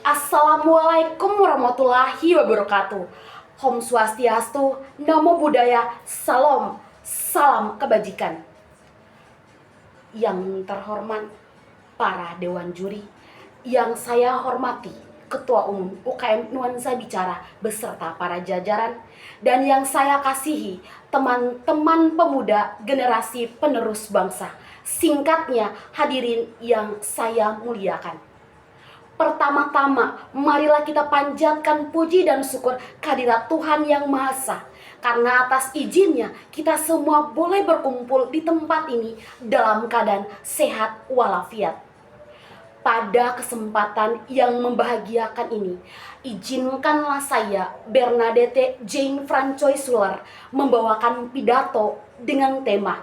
Assalamualaikum warahmatullahi wabarakatuh. Om Swastiastu, Namo Buddhaya, salam kebajikan. Yang terhormat para dewan juri, yang saya hormati Ketua Umum UKM Nuansa Bicara beserta para jajaran, dan yang saya kasihi teman-teman pemuda generasi penerus bangsa. Singkatnya, hadirin yang saya muliakan. Pertama-tama, marilah kita panjatkan puji dan syukur kehadirat Tuhan Yang Maha Esa. Karena atas izinnya, kita semua boleh berkumpul di tempat ini dalam keadaan sehat walafiat. Pada kesempatan yang membahagiakan ini, izinkanlah saya, Bernadette Jane Francois Suler, membawakan pidato dengan tema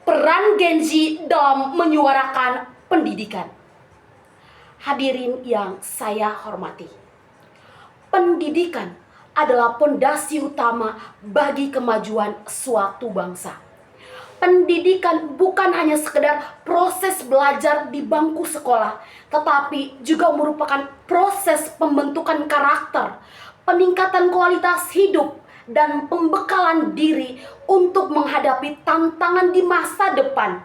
Peran Gen Z dalam Menyuarakan Pendidikan. Hadirin yang saya hormati, pendidikan adalah pondasi utama bagi kemajuan suatu bangsa. Pendidikan bukan hanya sekedar proses belajar di bangku sekolah, tetapi juga merupakan proses pembentukan karakter, peningkatan kualitas hidup, dan pembekalan diri untuk menghadapi tantangan di masa depan,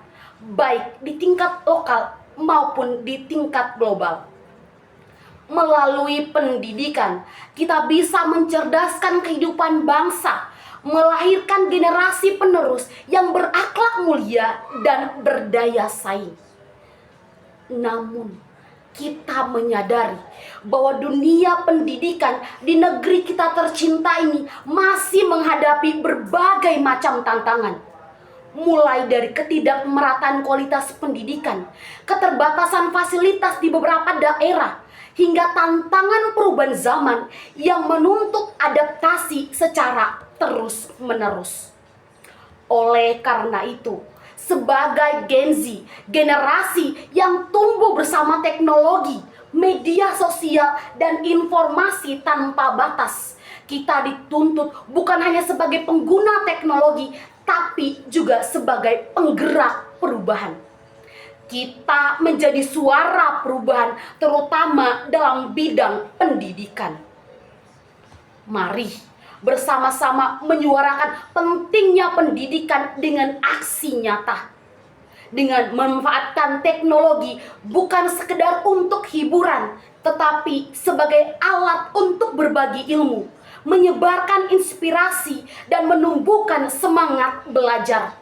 baik di tingkat lokal maupun di tingkat global. Melalui pendidikan, kita bisa mencerdaskan kehidupan bangsa, melahirkan generasi penerus yang berakhlak mulia dan berdaya saing. Namun, kita menyadari bahwa dunia pendidikan di negeri kita tercinta ini masih menghadapi berbagai macam tantangan. Mulai dari ketidakmerataan kualitas pendidikan, keterbatasan fasilitas di beberapa daerah, hingga tantangan perubahan zaman yang menuntut adaptasi secara terus-menerus. Oleh karena itu, sebagai Gen Z, generasi yang tumbuh bersama teknologi, media sosial, dan informasi tanpa batas, kita dituntut bukan hanya sebagai pengguna teknologi, tapi juga sebagai penggerak perubahan. Kita menjadi suara perubahan, terutama dalam bidang pendidikan. Mari bersama-sama menyuarakan pentingnya pendidikan dengan aksi nyata. Dengan memanfaatkan teknologi bukan sekedar untuk hiburan, tetapi sebagai alat untuk berbagi ilmu, menyebarkan inspirasi, dan menumbuhkan semangat belajar.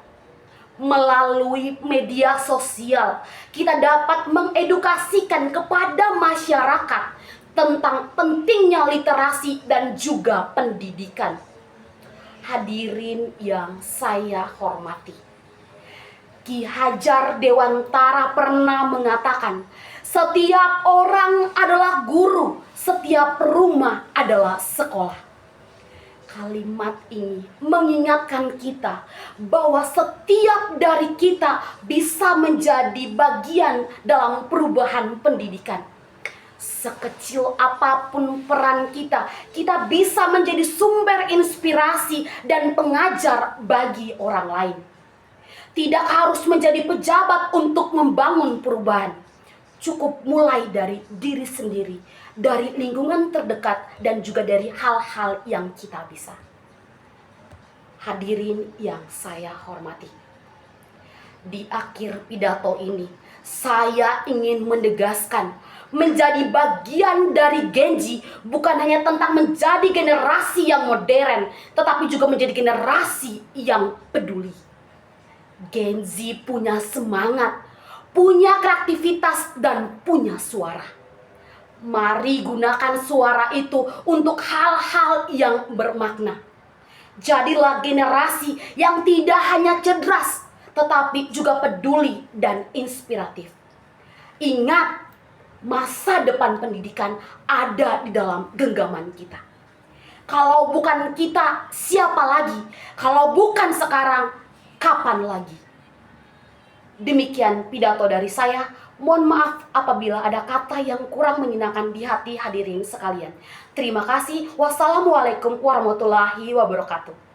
Melalui media sosial, kita dapat mengedukasikan kepada masyarakat tentang pentingnya literasi dan juga pendidikan. Hadirin yang saya hormati, Ki Hajar Dewantara pernah mengatakan, setiap orang adalah guru, setiap rumah adalah sekolah. Kalimat ini mengingatkan kita bahwa setiap dari kita bisa menjadi bagian dalam perubahan pendidikan. Sekecil apapun peran kita, kita bisa menjadi sumber inspirasi dan pengajar bagi orang lain. Tidak harus menjadi pejabat untuk membangun perubahan. Cukup mulai dari diri sendiri, dari lingkungan terdekat, dan juga dari hal-hal yang kita bisa. Hadirin yang saya hormati, di akhir pidato ini, saya ingin menegaskan, menjadi bagian dari Gen Z bukan hanya tentang menjadi generasi yang modern, tetapi juga menjadi generasi yang peduli. Gen Z punya semangat, punya kreativitas, dan punya suara. Mari gunakan suara itu untuk hal-hal yang bermakna. Jadilah generasi yang tidak hanya cerdas, tetapi juga peduli dan inspiratif. Ingat, masa depan pendidikan ada di dalam genggaman kita. Kalau bukan kita, siapa lagi? Kalau bukan sekarang, kapan lagi? Demikian pidato dari saya. Mohon maaf apabila ada kata yang kurang menyenangkan di hati hadirin sekalian. Terima kasih. Wassalamualaikum warahmatullahi wabarakatuh.